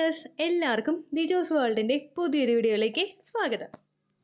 Viewers, എല്ലാവർക്കും ദിജോസ് വേൾഡിൻ്റെ പുതിയൊരു വീഡിയോയിലേക്ക് സ്വാഗതം.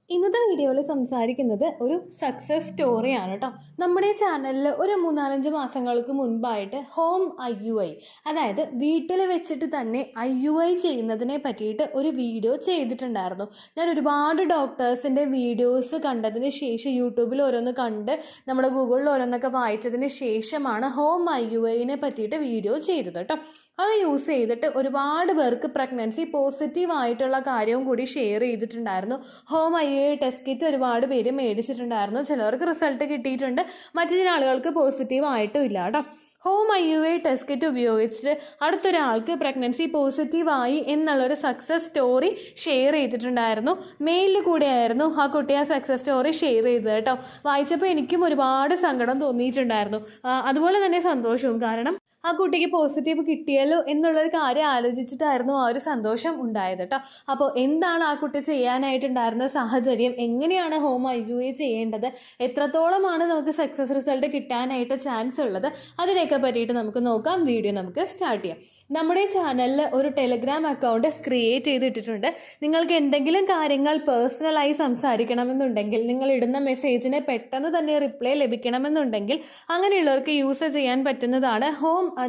ഇന്നത്തെ വീഡിയോയിൽ സംസാരിക്കുന്നത് ഒരു സക്സസ് സ്റ്റോറിയാണ് കേട്ടോ. നമ്മുടെ ചാനലിൽ ഒരു 3-4 മാസങ്ങൾക്ക് മുൻപായിട്ട് ഹോം IUI, അതായത് വീട്ടിൽ വെച്ചിട്ട് തന്നെ IUI ചെയ്യുന്നതിനെ പറ്റിയിട്ട് ഒരു വീഡിയോ ചെയ്തിട്ടുണ്ടായിരുന്നു. ഞാൻ ഒരുപാട് ഡോക്ടേഴ്സിൻ്റെ വീഡിയോസ് കണ്ടതിന് ശേഷം യൂട്യൂബിൽ ഓരോന്ന് കണ്ട് നമ്മുടെ ഗൂഗിളിൽ ഓരോന്നൊക്കെ വായിച്ചതിന് ശേഷമാണ് ഹോം IUIനെ പറ്റിയിട്ട് വീഡിയോ ചെയ്തത് കേട്ടോ. അത് യൂസ് ചെയ്തിട്ട് ഒരുപാട് പേർക്ക് പ്രഗ്നൻസി പോസിറ്റീവ് ആയിട്ടുള്ള കാര്യവും കൂടി ഷെയർ ചെയ്തിട്ടുണ്ടായിരുന്നു. ഹോം IUI ടെസ്റ്റ് കിറ്റ് ഒരുപാട് പേര് മേടിച്ചിട്ടുണ്ടായിരുന്നു. ചിലവർക്ക് റിസൾട്ട് കിട്ടിയിട്ടുണ്ട്, മറ്റു ചില ആളുകൾക്ക് പോസിറ്റീവ് ആയിട്ടും ഇല്ല കേട്ടോ. ഹോം IUI ടെസ്റ്റ് കിറ്റ് ഉപയോഗിച്ചിട്ട് അടുത്തൊരാൾക്ക് പ്രഗ്നൻസി പോസിറ്റീവ് ആയി എന്നുള്ളൊരു സക്സസ് സ്റ്റോറി ഷെയർ ചെയ്തിട്ടുണ്ടായിരുന്നു. മെയിലിൽ കൂടെയായിരുന്നു ആ കുട്ടി ആ സക്സസ് സ്റ്റോറി ഷെയർ ചെയ്തത് കേട്ടോ. വായിച്ചപ്പോൾ എനിക്കും ഒരുപാട് സങ്കടം തോന്നിയിട്ടുണ്ടായിരുന്നു, അതുപോലെ തന്നെ സന്തോഷവും. കാരണം ആ കുട്ടിക്ക് പോസിറ്റീവ് കിട്ടിയല്ലോ എന്നുള്ളൊരു കാര്യം ആലോചിച്ചിട്ടായിരുന്നു ആ ഒരു സന്തോഷം ഉണ്ടായത് കേട്ടോ. അപ്പോൾ എന്താണ് ആ കുട്ടി ചെയ്യാനായിട്ടുണ്ടായിരുന്ന സാഹചര്യം, എങ്ങനെയാണ് ഹോം IUI ചെയ്യേണ്ടത്, എത്രത്തോളമാണ് നമുക്ക് സക്സസ് റിസൾട്ട് കിട്ടാനായിട്ട് ചാൻസ് ഉള്ളത്, അതിനെയൊക്കെ പറ്റിയിട്ട് നമുക്ക് നോക്കാം. വീഡിയോ നമുക്ക് സ്റ്റാർട്ട് ചെയ്യാം. നമ്മുടെ ചാനലിൽ ഒരു ടെലഗ്രാം അക്കൗണ്ട് ക്രിയേറ്റ് ചെയ്തിട്ടിട്ടുണ്ട്. നിങ്ങൾക്ക് എന്തെങ്കിലും കാര്യങ്ങൾ പേഴ്സണലായി സംസാരിക്കണമെന്നുണ്ടെങ്കിൽ, നിങ്ങൾ ഇടുന്ന മെസ്സേജിന് പെട്ടെന്ന് തന്നെ റിപ്ലൈ ലഭിക്കണമെന്നുണ്ടെങ്കിൽ അങ്ങനെയുള്ളവർക്ക് യൂസ് ചെയ്യാൻ പറ്റുന്നതാണ്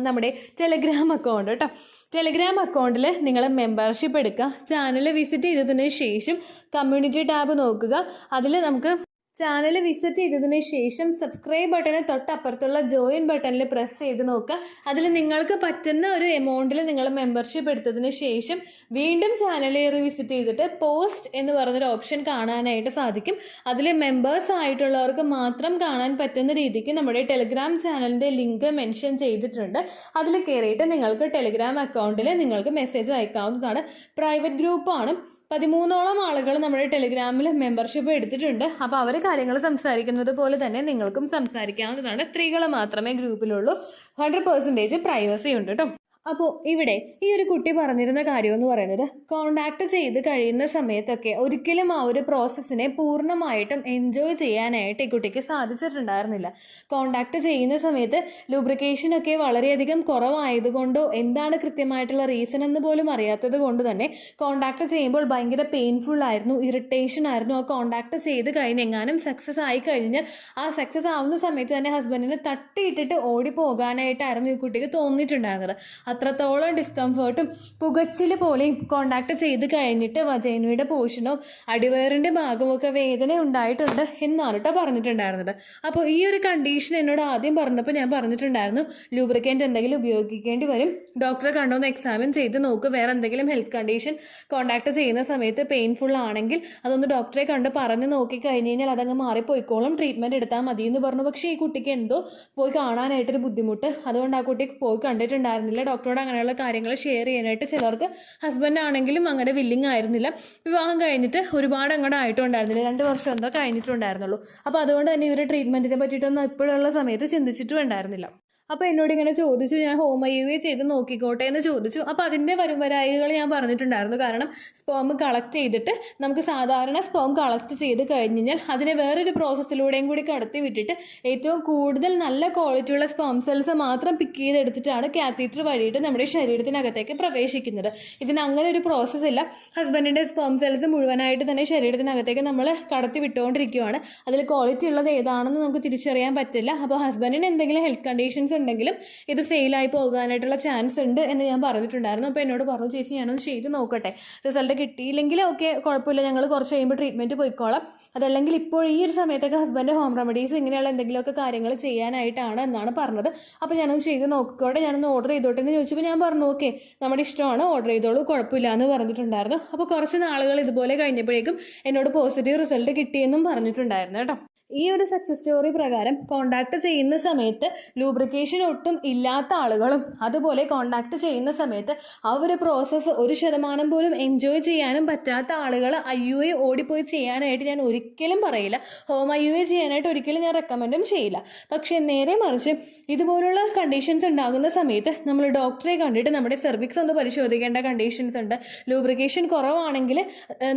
നമ്മുടെ ടെലഗ്രാം അക്കൗണ്ട് കേട്ടോ. ടെലഗ്രാം അക്കൗണ്ടിൽ നിങ്ങൾ മെമ്പർഷിപ്പ് എടുക്കുക. ചാനൽ വിസിറ്റ് ചെയ്തതിന് ശേഷം കമ്മ്യൂണിറ്റി ടാബ് നോക്കുക. അതിൽ നമുക്ക് ചാനൽ വിസിറ്റ് ചെയ്തതിന് ശേഷം സബ്സ്ക്രൈബ് ബട്ടന് തൊട്ടപ്പുറത്തുള്ള ജോയിൻ ബട്ടണിൽ പ്രസ് ചെയ്ത് നോക്കുക. അതിൽ നിങ്ങൾക്ക് പറ്റുന്ന ഒരു എമൗണ്ടിൽ നിങ്ങൾ മെമ്പർഷിപ്പ് എടുത്തതിന് ശേഷം വീണ്ടും ചാനൽ വിസിറ്റ് ചെയ്തിട്ട് പോസ്റ്റ് എന്ന് പറഞ്ഞൊരു ഓപ്ഷൻ കാണാനായിട്ട് സാധിക്കും. അതിൽ മെമ്പേഴ്സ് ആയിട്ടുള്ളവർക്ക് മാത്രം കാണാൻ പറ്റുന്ന രീതിക്ക് നമ്മുടെ ടെലഗ്രാം ചാനലിൻ്റെ ലിങ്ക് മെൻഷൻ ചെയ്തിട്ടുണ്ട്. അതിൽ കയറിയിട്ട് നിങ്ങൾക്ക് ടെലഗ്രാം അക്കൗണ്ടിൽ നിങ്ങൾക്ക് മെസ്സേജ് അയക്കാവുന്നതാണ്. പ്രൈവറ്റ് ഗ്രൂപ്പാണ്. 13ഓളം ആളുകൾ നമ്മുടെ ടെലിഗ്രാമിൽ മെമ്പർഷിപ്പ് എടുത്തിട്ടുണ്ട്. അപ്പോൾ അവർ കാര്യങ്ങൾ സംസാരിക്കുന്നത് പോലെ തന്നെ നിങ്ങൾക്കും സംസാരിക്കാവുന്നതാണ്. സ്ത്രീകൾ മാത്രമേ ഗ്രൂപ്പിലുള്ളൂ. 100% പ്രൈവസി ഉണ്ട് കേട്ടോ. അപ്പോൾ ഇവിടെ ഈ ഒരു കുട്ടി പറഞ്ഞിരുന്ന കാര്യം എന്ന് പറയുന്നത്, കോണ്ടാക്ട് ചെയ്ത് കഴിയുന്ന സമയത്തൊക്കെ ഒരിക്കലും ആ ഒരു പ്രോസസ്സിനെ പൂർണ്ണമായിട്ടും എൻജോയ് ചെയ്യാനായിട്ട് ഈ കുട്ടിക്ക് സാധിച്ചിട്ടുണ്ടായിരുന്നില്ല. കോണ്ടാക്ട് ചെയ്യുന്ന സമയത്ത് ലൂബ്രിക്കേഷനൊക്കെ വളരെയധികം കുറവായതുകൊണ്ടോ എന്താണ് കൃത്യമായിട്ടുള്ള റീസൺ എന്ന് പോലും അറിയാത്തത് കൊണ്ട് തന്നെ കോണ്ടാക്ട് ചെയ്യുമ്പോൾ ഭയങ്കര പെയിൻഫുൾ ആയിരുന്നു, ഇറിറ്റേഷൻ ആയിരുന്നു. ആ കോണ്ടാക്ട് ചെയ്ത് കഴിഞ്ഞെങ്ങാനും സക്സസ് ആയി കഴിഞ്ഞാൽ ആ സക്സസ് ആവുന്ന സമയത്ത് തന്നെ ഹസ്ബൻഡിനെ തട്ടിയിട്ടിട്ട് ഓടി പോകാനായിട്ടായിരുന്നു ഈ കുട്ടിക്ക് തോന്നിയിട്ടുണ്ടായിരുന്നത്. അത്രത്തോളം ഡിസ്കംഫേർട്ടും പുകച്ചിൽ പോലെയും കോണ്ടാക്ട് ചെയ്ത് കഴിഞ്ഞിട്ട് വജൈനയുടെ പോർഷനോ അടിവയറിൻ്റെ ഭാഗമൊക്കെ വേദന ഉണ്ടായിട്ടുണ്ട് എന്നാണ് കേട്ടോ പറഞ്ഞിട്ടുണ്ടായിരുന്നത്. അപ്പോൾ ഈ ഒരു കണ്ടീഷൻ എന്നോട് ആദ്യം പറഞ്ഞപ്പോൾ ഞാൻ പറഞ്ഞിട്ടുണ്ടായിരുന്നു, ലൂബ്രിക്കൻ്റ് എന്തെങ്കിലും ഉപയോഗിക്കേണ്ടി വരും, ഡോക്ടറെ കണ്ടോന്ന് എക്സാമിൻ ചെയ്ത് നോക്ക്, വേറെ എന്തെങ്കിലും ഹെൽത്ത് കണ്ടീഷൻ കോണ്ടാക്ട് ചെയ്യുന്ന സമയത്ത് പെയിൻഫുൾ ആണെങ്കിൽ അതൊന്ന് ഡോക്ടറെ കണ്ട് പറഞ്ഞ് നോക്കി കഴിഞ്ഞ് കഴിഞ്ഞാൽ അതങ്ങ് മാറിപ്പോയിക്കോളും, ട്രീറ്റ്മെൻറ്റ് എടുത്താൽ മതി എന്ന് പറഞ്ഞു. പക്ഷേ ഈ കുട്ടിക്ക് എന്തോ പോയി കാണാനായിട്ടൊരു ബുദ്ധിമുട്ട്, അതുകൊണ്ട് ആ കുട്ടി പോയി കണ്ടിട്ടുണ്ടായിരുന്നില്ല. ഡോക്ടറോട് അങ്ങനെയുള്ള കാര്യങ്ങൾ ഷെയർ ചെയ്യാനായിട്ട് ചിലർക്ക് ഹസ്ബൻഡ് ആണെങ്കിലും അങ്ങനെ വില്ലിങ് ആയിരുന്നില്ല. വിവാഹം കഴിഞ്ഞിട്ട് ഒരുപാട് അങ്ങോട്ട് ആയിട്ടുണ്ടായിരുന്നില്ല, 2 വർഷം എന്തോ കഴിഞ്ഞിട്ടുണ്ടായിരുന്നുള്ളൂ. അപ്പോൾ അതുകൊണ്ട് തന്നെ ഇവർ ട്രീറ്റ്മെൻറ്റിനെ പറ്റിയിട്ടൊന്നും ഇപ്പോഴുള്ള സമയത്ത് ചിന്തിച്ചിട്ടും ഉണ്ടായിരുന്നില്ല. അപ്പോൾ എന്നോട് ഇങ്ങനെ ചോദിച്ചു, ഞാൻ ഹോം IUI ചെയ്ത് നോക്കിക്കോട്ടെ എന്ന് ചോദിച്ചു. അപ്പോൾ അതിൻ്റെ വരായികൾ ഞാൻ പറഞ്ഞിട്ടുണ്ടായിരുന്നു. കാരണം സ്പേം കളക്ട് ചെയ്തിട്ട് നമുക്ക് സാധാരണ സ്പേം കളക്ട് ചെയ്ത് കഴിഞ്ഞ് കഴിഞ്ഞാൽ അതിനെ വേറൊരു പ്രോസസ്സിലൂടെയും കൂടി കടത്തി വിട്ടിട്ട് ഏറ്റവും കൂടുതൽ നല്ല ക്വാളിറ്റിയുള്ള സ്പേം സെൽസ് മാത്രം പിക്ക് ചെയ്തെടുത്തിട്ടാണ് കാത്തീറ്റർ വഴിയിട്ട് നമ്മുടെ ശരീരത്തിനകത്തേക്ക് പ്രവേശിക്കുന്നത്. ഇതിന് അങ്ങനെ ഒരു പ്രോസസ്സ് ഇല്ല. ഹസ്ബൻഡിൻ്റെ സ്പേം സെൽസ് മുഴുവനായിട്ട് തന്നെ ശരീരത്തിനകത്തേക്ക് നമ്മൾ കടത്തി വിട്ടുകൊണ്ടിരിക്കുകയാണ്. അതിൽ ക്വാളിറ്റി ഉള്ളത് ഏതാണെന്ന് നമുക്ക് തിരിച്ചറിയാൻ പറ്റില്ല. അപ്പോൾ ഹസ്ബൻഡിന് എന്തെങ്കിലും ഹെൽത്ത് കണ്ടീഷൻസ് ഉണ്ടെങ്കിലും ഇത് ഫെയിലായി പോകാനായിട്ടുള്ള ചാൻസ് ഉണ്ട് എന്ന് ഞാൻ പറഞ്ഞിട്ടുണ്ടായിരുന്നു. അപ്പോൾ എന്നോട് പറഞ്ഞു, ചേച്ചി ഞാനൊന്ന് ചെയ്ത് നോക്കട്ടെ, റിസൾട്ട് കിട്ടിയില്ലെങ്കിൽ ഓക്കെ കുഴപ്പമില്ല, ഞങ്ങൾ കുറച്ച് കഴിയുമ്പോൾ ട്രീറ്റ്മെൻറ്റ് പോയിക്കോളാം, അതല്ലെങ്കിൽ ഇപ്പോൾ ഈ ഒരു സമയത്തൊക്കെ ഹസ്ബൻഡ് ഹോം റെമഡീസ് ഇങ്ങനെയുള്ള എന്തെങ്കിലുമൊക്കെ കാര്യങ്ങൾ ചെയ്യാനായിട്ടാണ് എന്നാണ് പറഞ്ഞത്. അപ്പോൾ ഞാനൊന്ന് ചെയ്ത് നോക്കിക്കോട്ടെ, ഞാനൊന്ന് ഓർഡർ ചെയ്തോട്ടെ എന്ന് ചോദിച്ചപ്പോൾ ഞാൻ പറഞ്ഞു ഓക്കെ നമ്മുടെ ഇഷ്ടമാണ്, ഓർഡർ ചെയ്തോളൂ, കുഴപ്പമില്ല എന്ന് പറഞ്ഞിട്ടുണ്ടായിരുന്നു. അപ്പോൾ കുറച്ച് നാളുകൾ ഇതുപോലെ കഴിഞ്ഞപ്പോഴേക്കും എന്നോട് പോസിറ്റീവ് റിസൾട്ട് കിട്ടിയെന്നും പറഞ്ഞിട്ടുണ്ടായിരുന്നു കേട്ടോ. ഈ ഒരു സക്സസ് സ്റ്റോറി പ്രകാരം കോണ്ടാക്ട് ചെയ്യുന്ന സമയത്ത് ലൂബ്രിക്കേഷൻ ഒട്ടും ഇല്ലാത്ത ആളുകളും അതുപോലെ കോണ്ടാക്ട് ചെയ്യുന്ന സമയത്ത് ആ ഒരു പ്രോസസ്സ് 1% പോലും എൻജോയ് ചെയ്യാനും പറ്റാത്ത ആളുകൾ IUI ഓടിപ്പോയി ചെയ്യാനായിട്ട് ഞാൻ ഒരിക്കലും പറയില്ല. ഹോം IUI ചെയ്യാനായിട്ട് ഒരിക്കലും ഞാൻ റെക്കമെൻഡും ചെയ്യില്ല. പക്ഷേ നേരെ മറിച്ച് ഇതുപോലുള്ള കണ്ടീഷൻസ് ഉണ്ടാകുന്ന സമയത്ത് നമ്മൾ ഡോക്ടറെ കണ്ടിട്ട് നമ്മുടെ സെർവിക്സ് ഒന്ന് പരിശോധിക്കേണ്ട കണ്ടീഷൻസ് ഉണ്ട്. ലൂബ്രിക്കേഷൻ കുറവാണെങ്കിൽ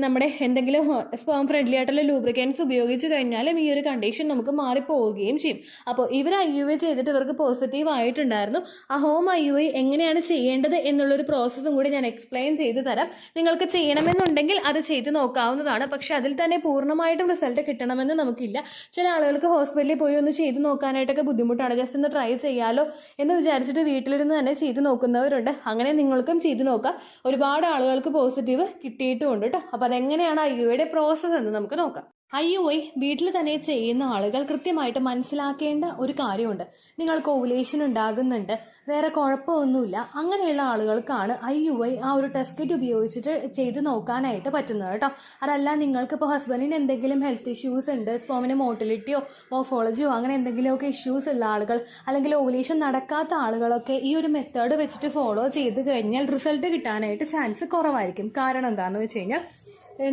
നമ്മുടെ എന്തെങ്കിലും സ്പേം ഫ്രണ്ട്ലി ആയിട്ടുള്ള ലൂബ്രിക്കൻസ് ഉപയോഗിച്ച് കഴിഞ്ഞാലും ഈ ഒരു കണ്ടീഷൻ നമുക്ക് മാറിപ്പോവുകയും ചെയ്യും. അപ്പോൾ ഇവർ IUI ചെയ്തിട്ട് ഇവർക്ക് പോസിറ്റീവ് ആയിട്ടുണ്ടായിരുന്നു. ആ ഹോം IUI എങ്ങനെയാണ് ചെയ്യേണ്ടത് എന്നുള്ളൊരു പ്രോസസ്സും കൂടി ഞാൻ എക്സ്പ്ലെയിൻ ചെയ്ത് തരാം. നിങ്ങൾക്ക് ചെയ്യണമെന്നുണ്ടെങ്കിൽ അത് ചെയ്ത് നോക്കാവുന്നതാണ്. പക്ഷെ അതിൽ തന്നെ പൂർണ്ണമായിട്ടും റിസൾട്ട് കിട്ടണമെന്ന് നമുക്കില്ല. ചില ആളുകൾക്ക് ഹോസ്പിറ്റലിൽ പോയി ഒന്ന് ചെയ്ത് നോക്കാനായിട്ടൊക്കെ ബുദ്ധിമുട്ടാണ്. ജസ്റ്റ് ഒന്ന് ട്രൈ ചെയ്യാലോ എന്ന് വിചാരിച്ചിട്ട് വീട്ടിലിരുന്ന് തന്നെ ചെയ്ത് നോക്കുന്നവരുണ്ട്. അങ്ങനെ നിങ്ങൾക്കും ചെയ്ത് നോക്കാം. ഒരുപാട് ആളുകൾക്ക് പോസിറ്റീവ് കിട്ടിയിട്ടുമുണ്ട് കേട്ടോ. അപ്പോൾ അതെങ്ങനെയാണ് IUIയുടെ പ്രോസസ്സ് എന്ന് നമുക്ക് നോക്കാം. IUI വീട്ടിൽ തന്നെ ചെയ്യുന്ന ആളുകൾ കൃത്യമായിട്ട് മനസ്സിലാക്കേണ്ട ഒരു കാര്യമുണ്ട്. നിങ്ങൾക്ക് ഓവുലേഷൻ ഉണ്ടാകുന്നുണ്ട്, വേറെ കുഴപ്പമൊന്നുമില്ല, അങ്ങനെയുള്ള ആളുകൾക്കാണ് IUI ആ ഒരു ടെസ്റ്റ് കിറ്റ് ഉപയോഗിച്ചിട്ട് ചെയ്ത് നോക്കാനായിട്ട് പറ്റുന്നത് കേട്ടോ. അതല്ല നിങ്ങൾക്ക് ഇപ്പോൾ ഹസ്ബൻഡിന് എന്തെങ്കിലും ഹെൽത്ത് ഇഷ്യൂസ് ഉണ്ട്, സ്പോമിന് മോട്ടിലിറ്റിയോ മോഫോളജിയോ അങ്ങനെ എന്തെങ്കിലുമൊക്കെ ഇഷ്യൂസ് ഉള്ള ആളുകൾ, അല്ലെങ്കിൽ ഓവുലേഷൻ നടക്കാത്ത ആളുകളൊക്കെ ഈ ഒരു മെത്തേഡ് വെച്ചിട്ട് ഫോളോ ചെയ്ത് കഴിഞ്ഞാൽ റിസൾട്ട് കിട്ടാനായിട്ട് ചാൻസ് കുറവായിരിക്കും. കാരണം എന്താണെന്ന് വെച്ച് കഴിഞ്ഞാൽ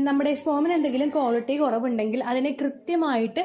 നമ്മുടെ സ്പോമിന് എന്തെങ്കിലും ക്വാളിറ്റി കുറവുണ്ടെങ്കിൽ അതിനെ കൃത്യമായിട്ട്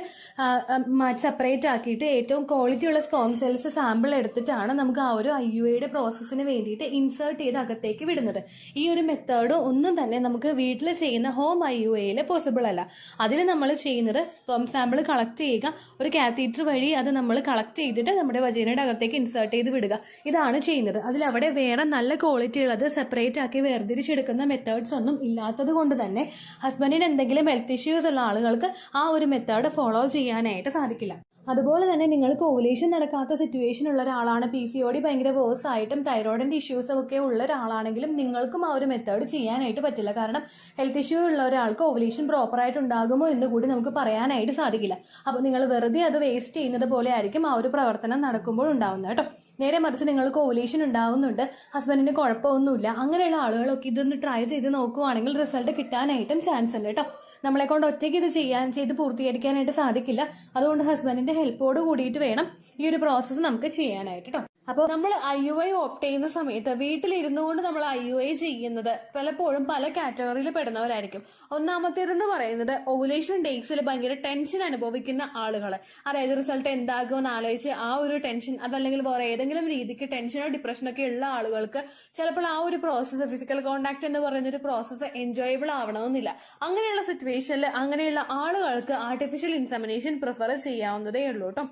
സെപ്പറേറ്റ് ആക്കിയിട്ട് ഏറ്റവും ക്വാളിറ്റി ഉള്ള സ്പോം സെൽസ് സാമ്പിൾ എടുത്തിട്ടാണ് നമുക്ക് ആ ഒരു IUIയുടെ പ്രോസസ്സിന് വേണ്ടിയിട്ട് ഇൻസേർട്ട് ചെയ്ത് അകത്തേക്ക് വിടുന്നത്. ഈ ഒരു മെത്തേഡ് ഒന്നും തന്നെ നമുക്ക് വീട്ടിൽ ചെയ്യുന്ന ഹോം IUIയിൽ പോസിബിൾ അല്ല. അതിൽ നമ്മൾ ചെയ്യുന്നത് സ്പോം സാമ്പിൾ കളക്ട് ചെയ്യുക, ഒരു കാത്തീറ്റർ വഴി അത് നമ്മൾ കളക്ട് ചെയ്തിട്ട് നമ്മുടെ വജൈനയുടെ അകത്തേക്ക് ഇൻസേർട്ട് ചെയ്ത് വിടുക, ഇതാണ് ചെയ്യുന്നത്. അതിലവിടെ വേറെ നല്ല ക്വാളിറ്റി ഉള്ളത് സെപ്പറേറ്റ് ആക്കി വേർതിരിച്ചെടുക്കുന്ന മെത്തേഡ്സ് ഒന്നും ഇല്ലാത്തത് കൊണ്ട് തന്നെ ഹസ്ബൻഡിന് എന്തെങ്കിലും ഹെൽത്ത് ഇഷ്യൂസ് ഉള്ള ആളുകൾക്ക് ആ ഒരു മെത്തേഡ് ഫോളോ ചെയ്യാനായിട്ട് സാധിക്കില്ല. അതുപോലെ തന്നെ നിങ്ങൾക്ക് ഓവുലേഷൻ നടക്കാത്ത സിറ്റുവേഷൻ ഉള്ള ഒരാളാണ്, PCOD ഭയങ്കര വേഴ്സ് ആയിട്ടും തൈറോയിഡിന്റെ ഇഷ്യൂസും ഒക്കെ ഉള്ള ഒരാളാണെങ്കിലും നിങ്ങൾക്കും ആ ഒരു മെത്തേഡ് ചെയ്യാനായിട്ട് പറ്റില്ല. കാരണം ഹെൽത്ത് ഇഷ്യൂ ഉള്ള ഒരാൾക്ക് ഓവുലേഷൻ പ്രോപ്പറായിട്ട് ഉണ്ടാകുമോ എന്ന് കൂടി നമുക്ക് പറയാനായിട്ട് സാധിക്കില്ല. അപ്പോൾ നിങ്ങൾ വെറുതെ അത് വേസ്റ്റ് ചെയ്യുന്നത് പോലെ ആയിരിക്കും ആ ഒരു പ്രവർത്തനം നടക്കുമ്പോൾ ഉണ്ടാവുന്നത് കേട്ടോ. നേരെ മറിച്ച് നിങ്ങൾക്ക് ഓവുലേഷൻ ഉണ്ടാവുന്നുണ്ട്, ഹസ്ബൻഡിന് കുഴപ്പമൊന്നുമില്ല, അങ്ങനെയുള്ള ആളുകളൊക്കെ ഇതൊന്ന് ട്രൈ ചെയ്ത് നോക്കുവാണെങ്കിൽ റിസൾട്ട് കിട്ടാനായിട്ടും ചാൻസ് ഉണ്ട് കേട്ടോ. നമ്മളെ കൊണ്ട് ഒറ്റയ്ക്ക് ഇത് ചെയ്ത് പൂർത്തീകരിക്കാനായിട്ട് സാധിക്കില്ല. അതുകൊണ്ട് ഹസ്ബൻഡിന്റെ ഹെൽപ്പോട് കൂടിയിട്ട് വേണം ഈ ഒരു പ്രോസസ്സ് നമുക്ക് ചെയ്യാനായിട്ട് കേട്ടോ. അപ്പോൾ നമ്മൾ IUI ഓപ്റ്റ് ചെയ്യുന്ന സമയത്ത് വീട്ടിലിരുന്നു കൊണ്ട് നമ്മൾ IUI ചെയ്യുന്നത് പലപ്പോഴും പല കാറ്റഗറിയിൽ പെടുന്നവരായിരിക്കും. ഒന്നാമത്തേതെന്ന് പറയുന്നത് ഓവുലേഷൻ ഡേയ്സിൽ ഭയങ്കര ടെൻഷൻ അനുഭവിക്കുന്ന ആളുകൾ, അതായത് റിസൾട്ട് എന്താകുമെന്ന് ആലോചിച്ച് ആ ഒരു ടെൻഷൻ, അതല്ലെങ്കിൽ വേറെ ഏതെങ്കിലും രീതിക്ക് ടെൻഷനോ ഡിപ്രഷനോ ഒക്കെ ഉള്ള ആളുകൾക്ക് ചിലപ്പോൾ ആ ഒരു പ്രോസസ്സ്, ഫിസിക്കൽ കോണ്ടാക്ട് എന്ന് പറയുന്ന ഒരു പ്രോസസ്സ് എൻജോയബിൾ ആവണമെന്നില്ല. അങ്ങനെയുള്ള സിറ്റുവേഷനിൽ അങ്ങനെയുള്ള ആളുകൾക്ക് ആർട്ടിഫിഷ്യൽ ഇൻസെമിനേഷൻ പ്രിഫർ ചെയ്യാവുന്നതേ ഉള്ളൂ കേട്ടോ.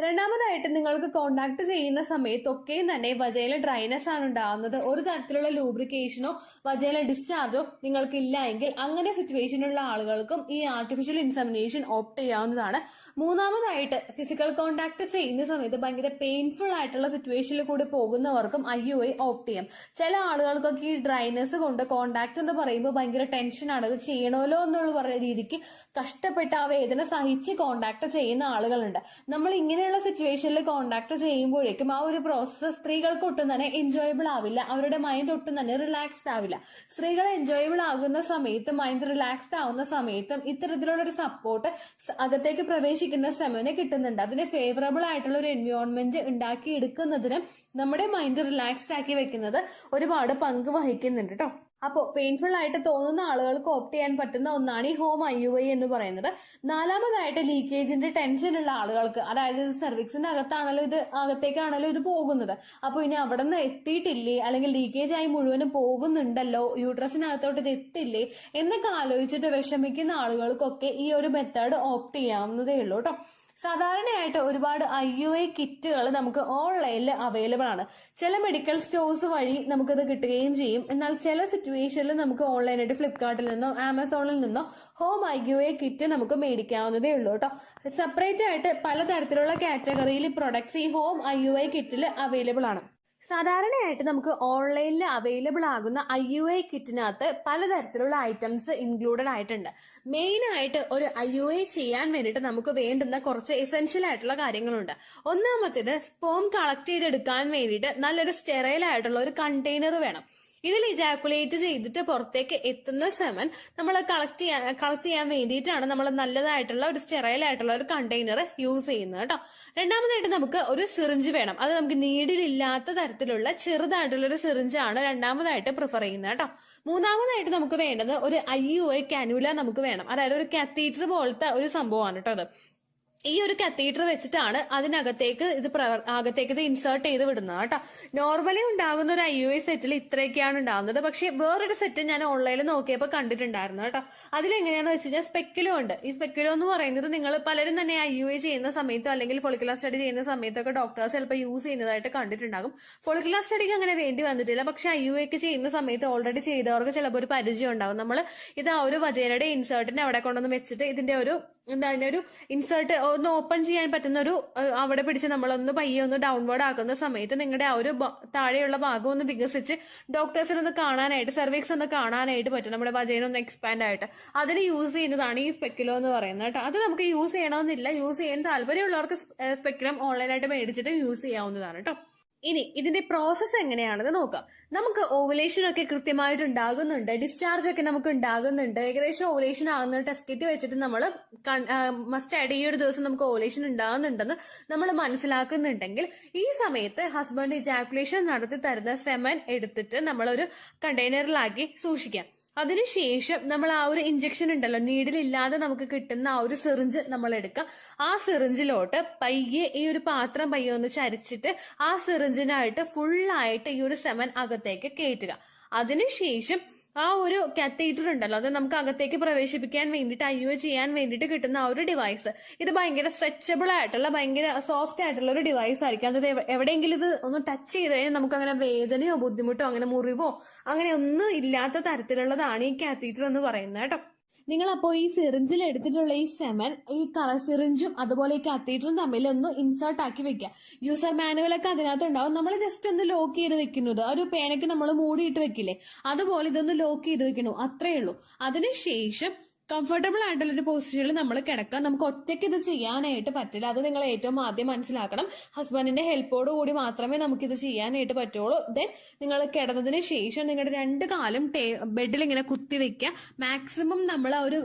രണ്ടാമതായിട്ട് നിങ്ങൾക്ക് കോണ്ടാക്ട് ചെയ്യുന്ന സമയത്തൊക്കെയും തന്നെ വജൈല ഡ്രൈനെസ് ആണ് ഉണ്ടാകുന്നത്, ഒരു തരത്തിലുള്ള ലൂബ്രിക്കേഷനോ വജൈല ഡിസ്ചാർജോ നിങ്ങൾക്ക് ഇല്ല എങ്കിൽ അങ്ങനെ സിറ്റുവേഷനുള്ള ആളുകൾക്കും ഈ ആർട്ടിഫിഷ്യൽ ഇൻസെമിനേഷൻ ഓപ്റ്റ് ചെയ്യാവുന്നതാണ്. മൂന്നാമതായിട്ട് ഫിസിക്കൽ കോണ്ടാക്ട് ചെയ്യുന്ന സമയത്ത് ഭയങ്കര പെയിൻഫുൾ ആയിട്ടുള്ള സിറ്റുവേഷനിൽ കൂടി പോകുന്നവർക്കും IUI ഓപ്റ്റ് ചെയ്യാം. ചില ആളുകൾക്കൊക്കെ ഈ ഡ്രൈനെസ് കൊണ്ട് കോണ്ടാക്ട് എന്ന് പറയുമ്പോൾ ഭയങ്കര ടെൻഷനാണ്, അത് ചെയ്യണമല്ലോ എന്നുള്ള രീതിക്ക് കഷ്ടപ്പെട്ട് ആ വേദന സഹിച്ച് കോണ്ടാക്ട് ചെയ്യുന്ന ആളുകളുണ്ട്. നമ്മൾ ഇങ്ങനെയുള്ള സിറ്റുവേഷനിൽ കോണ്ടാക്ട് ചെയ്യുമ്പോഴേക്കും ആ ഒരു പ്രോസസ്സ് സ്ത്രീകൾക്ക് ഒട്ടും തന്നെ എൻജോയബിൾ ആവില്ല, അവരുടെ മൈൻഡ് ഒട്ടും തന്നെ റിലാക്സ്ഡ് ആവില്ല. സ്ത്രീകൾ എൻജോയബിൾ ആകുന്ന സമയത്തും മൈൻഡ് റിലാക്സ്ഡ് ആവുന്ന സമയത്തും ഇത്തരത്തിലുള്ള ഒരു സപ്പോർട്ട് അകത്തേക്ക് പ്രവേശിക്കുന്ന സമയം കിട്ടുന്നുണ്ട്. അതിന് ഫേവറബിൾ ആയിട്ടുള്ള ഒരു എൻവയോൺമെന്റ് ഉണ്ടാക്കി എടുക്കുന്നതിന് നമ്മുടെ മൈൻഡ് റിലാക്സ്ഡ് ആക്കി വെക്കുന്നത് ഒരുപാട് പങ്ക് വഹിക്കുന്നുണ്ട് കേട്ടോ. അപ്പോൾ പെയിൻഫുൾ ആയിട്ട് തോന്നുന്ന ആളുകൾക്ക് ഓപ്റ്റ് ചെയ്യാൻ പറ്റുന്ന ഒന്നാണ് ഈ ഹോം IUI എന്ന് പറയുന്നത്. നാലാമതായിട്ട് ലീക്കേജിന്റെ ടെൻഷൻ ഉള്ള ആളുകൾക്ക്, അതായത് സെർവിക്സിന്റെ അകത്തേക്കാണല്ലോ ഇത് പോകുന്നത്, അപ്പോൾ ഇനി അവിടെ നിന്ന് എത്തിയിട്ടില്ലേ, അല്ലെങ്കിൽ ലീക്കേജ് ആയി മുഴുവനും പോകുന്നുണ്ടല്ലോ, യൂട്രസിനകത്തോട്ട് ഇത് എത്തില്ലേ എന്നൊക്കെ ആലോചിച്ചിട്ട് വിഷമിക്കുന്ന ആളുകൾക്കൊക്കെ ഈ ഒരു മെത്തേഡ് ഓപ്റ്റ് ചെയ്യാവുന്നതേ ഉള്ളൂ കേട്ടോ. സാധാരണയായിട്ട് ഒരുപാട് IUI കിറ്റുകൾ നമുക്ക് ഓൺലൈനിൽ അവൈലബിൾ ആണ്. ചില മെഡിക്കൽ സ്റ്റോഴ്സ് വഴി നമുക്കത് കിട്ടുകയും ചെയ്യും. എന്നാൽ ചില സിറ്റുവേഷനിൽ നമുക്ക് ഓൺലൈനായിട്ട് ഫ്ലിപ്കാർട്ടിൽ നിന്നോ ആമസോണിൽ നിന്നോ ഹോം IUI കിറ്റ് നമുക്ക് മേടിക്കാവുന്നതേ ഉള്ളൂ കേട്ടോ. സെപ്പറേറ്റ് ആയിട്ട് പലതരത്തിലുള്ള കാറ്റഗറിയിൽ പ്രൊഡക്ട്സ് ഈ ഹോം IUI കിറ്റിൽ അവൈലബിൾ ആണ്. സാധാരണയായിട്ട് നമുക്ക് ഓൺലൈനിൽ അവൈലബിൾ ആകുന്ന IUI കിറ്റിനകത്ത് പലതരത്തിലുള്ള ഐറ്റംസ് ഇൻക്ലൂഡഡ് ആയിട്ടുണ്ട്. മെയിൻ ആയിട്ട് ഒരു IUI ചെയ്യാൻ വേണ്ടിയിട്ട് നമുക്ക് വേണ്ടുന്ന കുറച്ച് എസെൻഷ്യൽ ആയിട്ടുള്ള കാര്യങ്ങളുണ്ട്. ഒന്നാമത്തേത് സ്പോം കളക്ട് ചെയ്തെടുക്കാൻ വേണ്ടിയിട്ട് നല്ലൊരു സ്റ്റെറൈൽ ആയിട്ടുള്ള ഒരു കണ്ടെയ്നർ വേണം. ഇതിൽ ഇജാക്കുലേറ്റ് ചെയ്തിട്ട് പുറത്തേക്ക് എത്തുന്ന സെമൻ നമ്മൾ കളക്ട് ചെയ്യാൻ വേണ്ടിയിട്ടാണ് നമ്മൾ നല്ലതായിട്ടുള്ള ഒരു സ്റ്റെറൈൽ ആയിട്ടുള്ള ഒരു കണ്ടെയ്നർ യൂസ് ചെയ്യുന്നത് കേട്ടോ. രണ്ടാമതായിട്ട് നമുക്ക് ഒരു സിറിഞ്ച് വേണം. അത് നമുക്ക് നീഡിലില്ലാത്ത തരത്തിലുള്ള ചെറുതായിട്ടുള്ള ഒരു സിറിഞ്ചാണ് രണ്ടാമതായിട്ട് പ്രിഫർ ചെയ്യുന്നത് കേട്ടോ. മൂന്നാമതായിട്ട് നമുക്ക് വേണ്ടത് ഒരു IUI കാനുല നമുക്ക് വേണം. അതായത് ഒരു കാത്തീറ്റർ പോലത്തെ ഒരു സംഭവമാണ് കേട്ടോ അത്. ഈ ഒരു കത്തീറ്റർ വെച്ചിട്ടാണ് അതിനകത്തേക്ക് അകത്തേക്ക് ഇത് ഇൻസേർട്ട് ചെയ്ത് വിടുന്നത് കേട്ടോ. നോർമലി ഉണ്ടാകുന്ന ഒരു IUI സെറ്റിൽ ഇത്രയൊക്കെയാണ് ഉണ്ടാകുന്നത്. പക്ഷെ വേറൊരു സെറ്റ് ഞാൻ ഓൺലൈനിൽ നോക്കിയപ്പോൾ കണ്ടിട്ടുണ്ടായിരുന്നു കേട്ടോ. അതിലെങ്ങനെയാണെന്ന് വെച്ച് കഴിഞ്ഞാൽ സ്പെക്കുലോ ഉണ്ട്. ഈ സ്പെക്കുലോ എന്ന് പറയുന്നത് നിങ്ങൾ പലരും തന്നെ IUI ചെയ്യുന്ന സമയത്തോ അല്ലെങ്കിൽ ഫോളിക്കുലർ സ്റ്റഡി ചെയ്യുന്ന സമയത്തൊക്കെ ഡോക്ടേഴ്സ് ചിലപ്പോൾ യൂസ് ചെയ്യുന്നതായിട്ട് കണ്ടിട്ടുണ്ടാകും. ഫോളിക്കുലർ സ്റ്റഡിക്ക് അങ്ങനെ വേണ്ടി വന്നിട്ടില്ല. പക്ഷെ IUI ഒക്കെ ചെയ്യുന്ന സമയത്ത് ഓൾറെഡി ചെയ്തവർക്ക് ചിലപ്പോൾ ഒരു പരിചയം ഉണ്ടാവും. നമ്മൾ ഇത് ആ ഒരു വജേനയുടെ ഇൻസേർട്ടിനെ അവിടെ കൊണ്ടുവന്ന് വെച്ചിട്ട് ഇതിന്റെ ഒരു എന്താണ് ഒരു ഇൻസേർട്ട് ഒന്ന് ഓപ്പൺ ചെയ്യാൻ പറ്റുന്ന ഒരു അവിടെ പിടിച്ച് നമ്മളൊന്ന് പയ്യെ ഒന്ന് ഡൗൺവേർഡ് ആക്കുന്ന സമയത്ത് നിങ്ങളുടെ ആ ഒരു താഴെയുള്ള ഭാഗം ഒന്ന് വികസിച്ച് ഡോക്ടേഴ്സിന് ഒന്ന് കാണാനായിട്ട് സെർവിക്സ് ഒന്ന് കാണാനായിട്ട് പറ്റും. നമ്മുടെ വജൈന ഒന്ന് എക്സ്പാൻഡ് ആയിട്ട് അതിന് യൂസ് ചെയ്യുന്നതാണ് ഈ സ്പെക്കുലോ എന്ന് പറയുന്നത് കേട്ടോ. അത് നമുക്ക് യൂസ് ചെയ്യണമെന്നില്ല. യൂസ് ചെയ്യാൻ താല്പര്യമുള്ളവർക്ക് സ്പെക്കുലം ഓൺലൈനായിട്ട് മേടിച്ചിട്ട് യൂസ് ചെയ്യാവുന്നതാണ് കേട്ടോ. ഇനി ഇതിന്റെ പ്രോസസ്സ് എങ്ങനെയാണെന്ന് നോക്കാം. നമുക്ക് ഓവുലേഷൻ ഒക്കെ കൃത്യമായിട്ട് ഉണ്ടാകുന്നുണ്ട്, ഡിസ്ചാർജ് ഒക്കെ നമുക്ക് ഉണ്ടാകുന്നുണ്ട്, ഏകദേശം ഓവുലേഷൻ ആകുന്ന ടെസ്റ്റ് കിറ്റ് വെച്ചിട്ട് നമ്മൾ മസ്റ്റ് ആയിട്ട് ഈ ഒരു ദിവസം നമുക്ക് ഓവുലേഷൻ ഉണ്ടാകുന്നുണ്ടെന്ന് നമ്മൾ മനസ്സിലാക്കുന്നുണ്ടെങ്കിൽ ഈ സമയത്ത് ഹസ്ബൻഡ് ഇജാക്കുലേഷൻ നടത്തി തരുന്ന സെമൻ എടുത്തിട്ട് നമ്മളൊരു കണ്ടെയ്നറിലാക്കി സൂക്ഷിക്കാം. അതിനുശേഷം നമ്മൾ ആ ഒരു ഇഞ്ചക്ഷൻ ഉണ്ടല്ലോ, നീഡിലില്ലാതെ നമുക്ക് കിട്ടുന്ന ആ ഒരു സിറിഞ്ച് നമ്മൾ എടുക്കുക. ആ സിറിഞ്ചിലോട്ട് പയ്യെ ഈ ഒരു പാത്രം പയ്യെ ഒന്ന് ചരിച്ചിട്ട് ആ സിറിഞ്ചിനായിട്ട് ഫുള്ളായിട്ട് ഈ ഒരു സെമൻ അകത്തേക്ക് കയറ്റുക. അതിനുശേഷം ആ ഒരു കാത്തീറ്റർ ഉണ്ടല്ലോ, അത് നമുക്ക് അകത്തേക്ക് പ്രവേശിപ്പിക്കാൻ വേണ്ടിയിട്ട് IUI ചെയ്യാൻ വേണ്ടിയിട്ട് കിട്ടുന്ന ആ ഒരു ഡിവൈസ്, ഇത് ഭയങ്കര സ്ട്രെച്ചബിൾ ആയിട്ടുള്ള ഭയങ്കര സോഫ്റ്റ് ആയിട്ടുള്ള ഒരു ഡിവൈസ് ആയിരിക്കും. അത് എവിടെയെങ്കിലും ഇത് ഒന്ന് ടച്ച് ചെയ്ത് കഴിഞ്ഞാൽ നമുക്ക് അങ്ങനെ വേദനയോ ബുദ്ധിമുട്ടോ അങ്ങനെ മുറിവോ അങ്ങനെ ഒന്നും ഇല്ലാത്ത തരത്തിലുള്ളതാണ് ഈ കാത്തീറ്റർ എന്ന് പറയുന്നത് കേട്ടോ. നിങ്ങൾ അപ്പോൾ ഈ സിറിഞ്ചിൽ എടുത്തിട്ടുള്ള ഈ സെമൻ ഈ സിറിഞ്ചും അതുപോലെ ഈ കത്തീറ്ററും തമ്മിൽ ഒന്ന് ഇൻസേർട്ട് ആക്കി വെക്കുക. യൂസർ മാനുവലൊക്കെ അതിനകത്ത് ഉണ്ടാവും. നമ്മൾ ജസ്റ്റ് ഒന്ന് ലോക്ക് ചെയ്ത് വെക്കുന്നത്, ഒരു പേനയ്ക്ക് നമ്മൾ മൂടിയിട്ട് വെക്കില്ലേ, അതുപോലെ ഇതൊന്ന് ലോക്ക് ചെയ്ത് വെക്കണം, അത്രേ ഉള്ളൂ. അതിനുശേഷം കംഫർട്ടബിൾ ആയിട്ടുള്ള ഒരു പൊസിഷനിൽ നമ്മൾ കിടക്കാം. നമുക്ക് ഒറ്റയ്ക്ക് ഇത് ചെയ്യാനായിട്ട് പറ്റില്ല. അത് നിങ്ങൾ ഏറ്റവും ആദ്യം മനസ്സിലാക്കണം. ഹസ്ബൻഡിന്റെ ഹെൽപ്പോട് കൂടി മാത്രമേ നമുക്കിത് ചെയ്യാനായിട്ട് പറ്റുള്ളൂ. ദെൻ നിങ്ങൾ കിടന്നതിന് ശേഷം നിങ്ങളുടെ 2 കാലും ബെഡിൽ ഇങ്ങനെ കുത്തി വെക്കുക. മാക്സിമം നമ്മൾ ആ ഒരു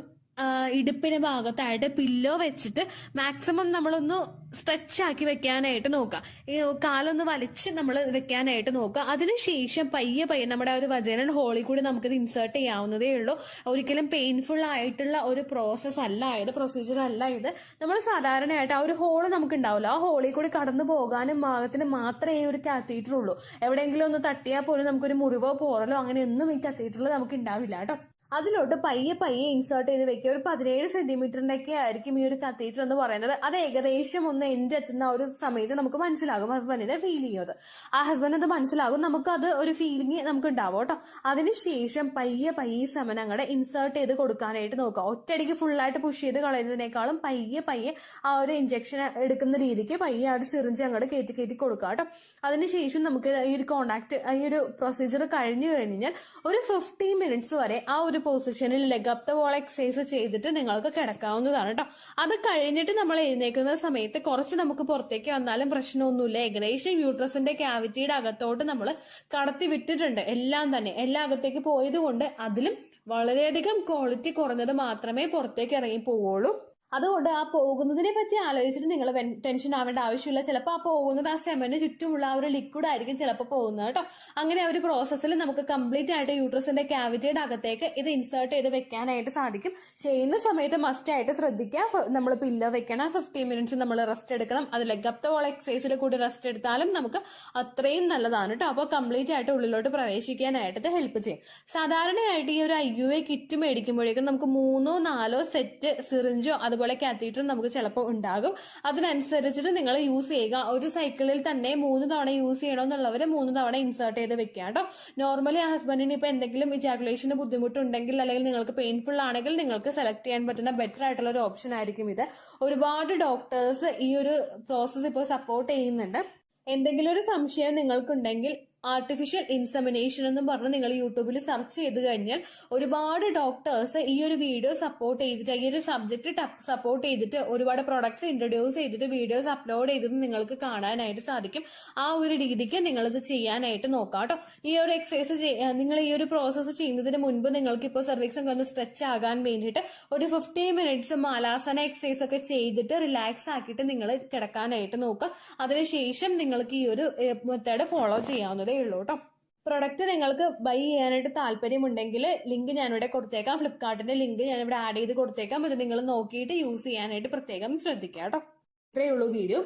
ഇടുപ്പിന് ഭാഗത്തായിട്ട് പില്ലോ വെച്ചിട്ട് മാക്സിമം നമ്മളൊന്ന് സ്ട്രെച്ച് ആക്കി വെക്കാനായിട്ട് നോക്കുക. ഈ കാലൊന്ന് വലിച്ച് നമ്മൾ വെക്കാനായിട്ട് നോക്കുക. അതിനുശേഷം പയ്യെ നമ്മുടെ ആ ഒരു വജൈനൽ ഹോളിൽ കൂടി നമുക്കിത് ഇൻസേർട്ട് ചെയ്യാവുന്നതേ ഉള്ളൂ. ഒരിക്കലും പെയിൻഫുൾ ആയിട്ടുള്ള ഒരു പ്രൊസീജിയർ അല്ല ഇത്. നമ്മൾ സാധാരണയായിട്ട് ആ ഒരു ഹോള് നമുക്ക് ഉണ്ടാവില്ല, ആ ഹോളിൽ കൂടി കടന്നു പോകാനും ഭാഗത്തിന് മാത്രമേ ഈ ഒരു കാത്തീറ്റർ ഉള്ളൂ. എവിടെയെങ്കിലും ഒന്ന് തട്ടിയാൽ പോലും നമുക്കൊരു മുറിവോ പോറലോ അങ്ങനെയൊന്നും ഈ കാത്തീറ്ററിൽ നമുക്ക് ഉണ്ടാവില്ല കേട്ടോ. അതിലോട്ട് പയ്യെ ഇൻസേർട്ട് ചെയ്ത് വെക്കുക. ഒരു 17 സെന്റിമീറ്ററിന്റെ ഒക്കെ ആയിരിക്കും ഈ ഒരു കത്തീറ്റർ എന്ന് പറയുന്നത്. അത് ഏകദേശം ഒന്ന് എൻഡ് എത്തുന്ന ഒരു സമയത്ത് നമുക്ക് മനസ്സിലാകും, ഹസ്ബൻഡിനെ ഫീൽ ചെയ്യുന്നത്. ആ ഹസ്ബൻഡ് അത് മനസ്സിലാകും, നമുക്ക് അത് ഒരു ഫീലിംഗ് നമുക്ക് ഉണ്ടാവും കേട്ടോ. അതിനുശേഷം പയ്യെ ഈ സെമൻ അങ്ങടെ ഇൻസേർട്ട് ചെയ്ത് കൊടുക്കാനായിട്ട് നോക്കുക. ഒറ്റയടിക്ക് ഫുള്ളായിട്ട് പുഷ് ചെയ്ത് കളയുന്നതിനേക്കാളും പയ്യെ ആ ഒരു ഇഞ്ചക്ഷൻ എടുക്കുന്ന രീതിക്ക് പയ്യെ ആ ഒരു സിറിഞ്ച് അങ്ങോട്ട് കയറ്റി കൊടുക്കുക കേട്ടോ. അതിനുശേഷം നമുക്ക് ഈ ഒരു ഈ ഒരു പ്രൊസീജിയർ കഴിഞ്ഞു കഴിഞ്ഞാൽ ഒരു 15 മിനിറ്റ്സ് വരെ ആ ഒരു പൊസിഷനിൽ leg up the wall exercise ചെയ്തിട്ട് നിങ്ങൾക്ക് കിടക്കാവുന്നതാണ് കേട്ടോ. അത് കഴിഞ്ഞിട്ട് നമ്മൾ എഴുന്നേക്കുന്ന സമയത്ത് കുറച്ച് നമുക്ക് പുറത്തേക്ക് വന്നാലും പ്രശ്നമൊന്നുമില്ല. ഏകദേശം യൂട്രസിന്റെ ക്യാവിറ്റിയുടെ അകത്തോട്ട് നമ്മൾ കടത്തി വിട്ടിട്ടുണ്ട്. എല്ലാം അകത്തേക്ക് പോയത് കൊണ്ട് അതിലും വളരെയധികം ക്വാളിറ്റി കുറഞ്ഞത് മാത്രമേ പുറത്തേക്ക് ഇറങ്ങി പോവുള്ളൂ. അതുകൊണ്ട് ആ പോകുന്നതിനെ പറ്റി ആലോചിച്ചിട്ട് നിങ്ങൾ ടെൻഷൻ ആവേണ്ട ആവശ്യമില്ല. ചിലപ്പോൾ ആ പോകുന്നത് ആ സെമന് ചുറ്റുമുള്ള ആ ഒരു ലിക്വിഡ് ആയിരിക്കും ചിലപ്പോൾ പോകുന്നത് കേട്ടോ. അങ്ങനെ ആ ഒരു പ്രോസസ്സിൽ നമുക്ക് കംപ്ലീറ്റ് ആയിട്ട് യൂട്രസിന്റെ ക്യാവിറ്റിയുടെ അകത്തേക്ക് ഇത് ഇൻസേർട്ട് ചെയ്ത് വെക്കാനായിട്ട് സാധിക്കും. ചെയ്യുന്ന സമയത്ത് മസ്റ്റ് ആയിട്ട് ശ്രദ്ധിക്കുക, നമ്മൾ പില്ലോ വെക്കണം, 15 മിനിറ്റ്സ് നമ്മൾ റെസ്റ്റ് എടുക്കണം. അത് ലെഗ് അപ്പ് ദ വോൾ എക്സസൈസിൽ കൂടി റെസ്റ്റ് എടുത്താലും നമുക്ക് അത്രയും നല്ലതാണ് കേട്ടോ. അപ്പോൾ കംപ്ലീറ്റ് ആയിട്ട് ഉള്ളിലോട്ട് പ്രവേശിക്കാനായിട്ട് ഇത് ഹെൽപ്പ് ചെയ്യും. സാധാരണയായിട്ട് ഈ ഒരു IUI കിറ്റ് മേടിക്കുമ്പോഴേക്കും നമുക്ക് 3-4 സെറ്റ് സിറിഞ്ചോ അതുപോലെ കാത്തീറ്ററും നമുക്ക് ചിലപ്പോൾ ഉണ്ടാകും. അതിനനുസരിച്ചിട്ട് നിങ്ങൾ യൂസ് ചെയ്യുക. ഒരു സൈക്കിളിൽ തന്നെ 3 തവണ യൂസ് ചെയ്യണമെന്നുള്ളവർ 3 തവണ ഇൻസേർട്ട് ചെയ്ത് വെക്കുക കേട്ടോ. നോർമലി ആ ഹസ്ബൻഡിന് ഇപ്പൊ എന്തെങ്കിലും ഇജാക്കുലേഷന് ബുദ്ധിമുട്ടുണ്ടെങ്കിൽ അല്ലെങ്കിൽ നിങ്ങൾക്ക് പെയിൻഫുൾ ആണെങ്കിൽ നിങ്ങൾക്ക് സെലക്ട് ചെയ്യാൻ പറ്റുന്ന ബെറ്റർ ആയിട്ടുള്ള ഒരു ഓപ്ഷൻ ആയിരിക്കും ഇത്. ഒരുപാട് ഡോക്ടേഴ്സ് ഈ ഒരു പ്രോസസ്സ് ഇപ്പോൾ സപ്പോർട്ട് ചെയ്യുന്നുണ്ട്. എന്തെങ്കിലും ഒരു സംശയം നിങ്ങൾക്കുണ്ടെങ്കിൽ ആർട്ടിഫിഷ്യൽ ഇൻസെമിനേഷൻ എന്നും പറഞ്ഞ് നിങ്ങൾ യൂട്യൂബിൽ സെർച്ച് ചെയ്ത് കഴിഞ്ഞാൽ ഒരുപാട് ഡോക്ടേഴ്സ് ഈ ഒരു വീഡിയോ സപ്പോർട്ട് ചെയ്തിട്ട് ഈ ഒരു സബ്ജക്ട് സപ്പോർട്ട് ചെയ്തിട്ട് ഒരുപാട് പ്രൊഡക്ട്സ് ഇൻട്രൊഡ്യൂസ് ചെയ്തിട്ട് വീഡിയോസ് അപ്ലോഡ് ചെയ്തിട്ട് നിങ്ങൾക്ക് കാണാനായിട്ട് സാധിക്കും. ആ ഒരു രീതിക്ക് നിങ്ങളിത് ചെയ്യാനായിട്ട് നോക്കാം കേട്ടോ. ഈ ഒരു എക്സസൈസ് നിങ്ങൾ ഈ ഒരു പ്രോസസ്സ് ചെയ്യുന്നതിന് മുൻപ് നിങ്ങൾക്ക് ഇപ്പോൾ സർവിക്സ് ഒക്കെ ഒന്ന് സ്ട്രെച്ച് ആകാൻ വേണ്ടിയിട്ട് ഒരു 15 മിനിറ്റ്സ് മാലാസന എക്സസൈസ് ഒക്കെ ചെയ്തിട്ട് റിലാക്സ് ആക്കിയിട്ട് നിങ്ങൾ കിടക്കാനായിട്ട് നോക്കുക. അതിനുശേഷം നിങ്ങൾക്ക് ഈ ഒരു മെത്തേഡ് ഫോളോ ചെയ്യാവുന്നത് ഉള്ളൂ കേട്ടോ. പ്രൊഡക്റ്റ് നിങ്ങൾക്ക് ബൈ ചെയ്യാനായിട്ട് താല്പര്യമുണ്ടെങ്കിൽ ലിങ്ക് ഞാനിവിടെ കൊടുത്തേക്കാം. ഫ്ലിപ്കാർട്ടിന്റെ ലിങ്ക് ഞാനിവിടെ ആഡ് ചെയ്ത് കൊടുത്തേക്കാം. ഇത് നിങ്ങൾ നോക്കിയിട്ട് യൂസ് ചെയ്യാനായിട്ട് പ്രത്യേകം ശ്രദ്ധിക്കുക കേട്ടോ. ഇത്രയേ ഉള്ളൂ വീഡിയോ.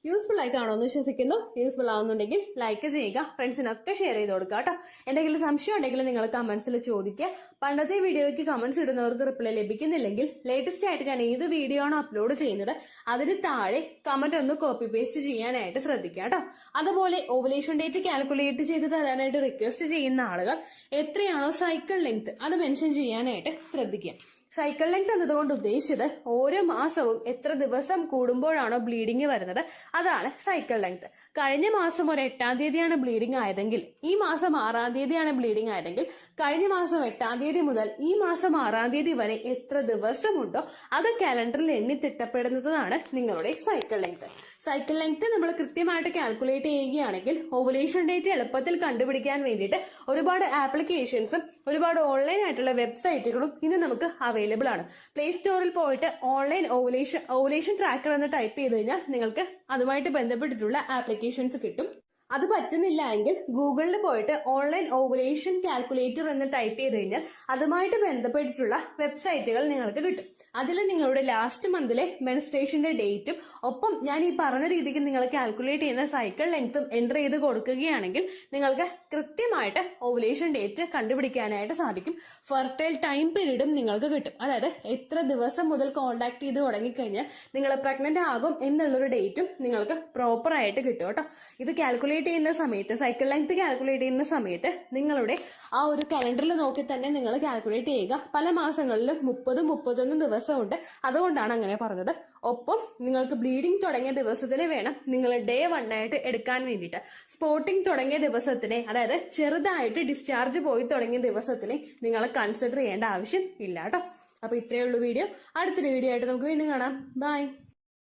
യൂസ്ഫുൾ ആയി കാണുമെന്ന് വിശ്വസിക്കുന്നു. യൂസ്ഫുൾ ആവുന്നുണ്ടെങ്കിൽ ലൈക്ക് ചെയ്യുക, ഫ്രണ്ട്സിനൊക്കെ ഷെയർ ചെയ്ത് കൊടുക്കുക കേട്ടോ. എന്തെങ്കിലും സംശയം ഉണ്ടെങ്കിൽ നിങ്ങൾ കമന്റ്സിൽ ചോദിക്കുക. പണ്ടത്തെ വീഡിയോയ്ക്ക് കമന്റ്സ് ഇടുന്നവർക്ക് റിപ്ലൈ ലഭിക്കുന്നില്ലെങ്കിൽ ലേറ്റസ്റ്റ് ആയിട്ട് ഞാൻ ഏത് വീഡിയോ ആണോ അപ്ലോഡ് ചെയ്യുന്നത് അതിന് താഴെ കമന്റ് ഒന്ന് കോപ്പി പേസ്റ്റ് ചെയ്യാനായിട്ട് ശ്രദ്ധിക്കുക കേട്ടോ. അതുപോലെ ഓവുലേഷൻ ഡേറ്റ് കാൽക്കുലേറ്റ് ചെയ്ത് തരാനായിട്ട് റിക്വസ്റ്റ് ചെയ്യുന്ന ആളുകൾ എത്രയാണോ സൈക്കിൾ ലെങ്ത് അത് മെൻഷൻ ചെയ്യാനായിട്ട് ശ്രദ്ധിക്കുക. സൈക്കിൾ ലെങ്ത് എന്നതുകൊണ്ട് ഉദ്ദേശിച്ചത് ഓരോ മാസവും എത്ര ദിവസം കൂടുമ്പോഴാണോ ബ്ലീഡിങ് വരുന്നത് അതാണ് സൈക്കിൾ ലെങ്ത്. കഴിഞ്ഞ മാസം ഒരു 8-ാം തീയതിയാണ് ബ്ലീഡിംഗ് ആയതെങ്കിൽ ഈ മാസം 6-ാം തീയതിയാണ് ബ്ലീഡിംഗ് ആയതെങ്കിൽ കഴിഞ്ഞ മാസം 8-ാം തീയതി മുതൽ ഈ മാസം 6-ാം തീയതി വരെ എത്ര ദിവസമുണ്ടോ അത് കാലണ്ടറിൽ എണ്ണി തിട്ടപ്പെടുന്നതാണ് നിങ്ങളുടെ സൈക്കിൾ ലെങ്ത്. സൈക്കിൾ ലെങ്ത് നമ്മൾ കൃത്യമായിട്ട് കാൽക്കുലേറ്റ് ചെയ്യുകയാണെങ്കിൽ ഓവുലേഷൻ ഡേറ്റ് എളുപ്പത്തിൽ കണ്ടുപിടിക്കാൻ വേണ്ടിയിട്ട് ഒരുപാട് ആപ്ലിക്കേഷൻസും ഒരുപാട് ഓൺലൈൻ ആയിട്ടുള്ള വെബ്സൈറ്റുകളും ഇന്ന് നമുക്ക് അവൈലബിൾ ആണ്. പ്ലേ സ്റ്റോറിൽ പോയിട്ട് ഓൺലൈൻ ഓവുലേഷൻ ട്രാക്കർ എന്ന് ടൈപ്പ് ചെയ്ത് കഴിഞ്ഞാൽ നിങ്ങൾക്ക് അതുമായിട്ട് ബന്ധപ്പെട്ടിട്ടുള്ള ആപ്ലിക്കേഷൻസ് കിട്ടും. അത് പറ്റുന്നില്ല എങ്കിൽ ഗൂഗിളിൽ പോയിട്ട് ഓൺലൈൻ ഓവുലേഷൻ കാൽക്കുലേറ്റർ എന്ന് ടൈപ്പ് ചെയ്ത് കഴിഞ്ഞാൽ അതുമായിട്ട് ബന്ധപ്പെട്ടിട്ടുള്ള വെബ്സൈറ്റുകൾ നിങ്ങൾക്ക് കിട്ടും. അതിൽ നിങ്ങളുടെ ലാസ്റ്റ് മന്തിലെ മെൻസ്ട്രേഷന്റെ ഡേറ്റും ഒപ്പം ഞാൻ ഈ പറഞ്ഞ രീതിക്ക് നിങ്ങൾ കാൽക്കുലേറ്റ് ചെയ്യുന്ന സൈക്കിൾ ലെങ്ത്തും എൻ്റർ ചെയ്ത് കൊടുക്കുകയാണെങ്കിൽ നിങ്ങൾക്ക് കൃത്യമായിട്ട് ഓവുലേഷൻ ഡേറ്റ് കണ്ടുപിടിക്കാനായിട്ട് സാധിക്കും. ഫെർട്ടൈൽ ടൈം പീരീഡും നിങ്ങൾക്ക് കിട്ടും. അതായത് എത്ര ദിവസം മുതൽ കോണ്ടാക്ട് ചെയ്ത് തുടങ്ങിക്കഴിഞ്ഞാൽ നിങ്ങൾ പ്രഗ്നന്റ് ആകും എന്നുള്ളൊരു ഡേറ്റും നിങ്ങൾക്ക് പ്രോപ്പർ ആയിട്ട് കിട്ടും കേട്ടോ. ഇത് കാൽക്കുലേറ്റ് ചെയ്യുന്ന സമയത്ത് സൈക്കിൾ ലെങ്ത് കാൽക്കുലേറ്റ് ചെയ്യുന്ന സമയത്ത് നിങ്ങളുടെ ആ ഒരു കലണ്ടറിൽ നോക്കി തന്നെ നിങ്ങൾ കാൽക്കുലേറ്റ് ചെയ്യുക. പല മാസങ്ങളിലും 30-31 ദിവസമുണ്ട്, അതുകൊണ്ടാണ് അങ്ങനെ പറഞ്ഞത്. ഒപ്പം നിങ്ങൾക്ക് ബ്ലീഡിംഗ് തുടങ്ങിയ ദിവസത്തിന് വേണം നിങ്ങൾ ഡേ 1 ആയിട്ട് എടുക്കാൻ വേണ്ടിയിട്ട്. സ്പോട്ടിംഗ് തുടങ്ങിയ ദിവസത്തിനെ, അതായത് ചെറുതായിട്ട് ഡിസ്ചാർജ് പോയി തുടങ്ങിയ ദിവസത്തിനെ നിങ്ങൾ കൺസിഡർ ചെയ്യേണ്ട ആവശ്യം ഇല്ല കേട്ടോ. അപ്പൊ ഇത്രയേ ഉള്ളൂ വീഡിയോ. അടുത്തൊരു വീഡിയോ ആയിട്ട് നമുക്ക് വീണ്ടും കാണാം. ബൈ.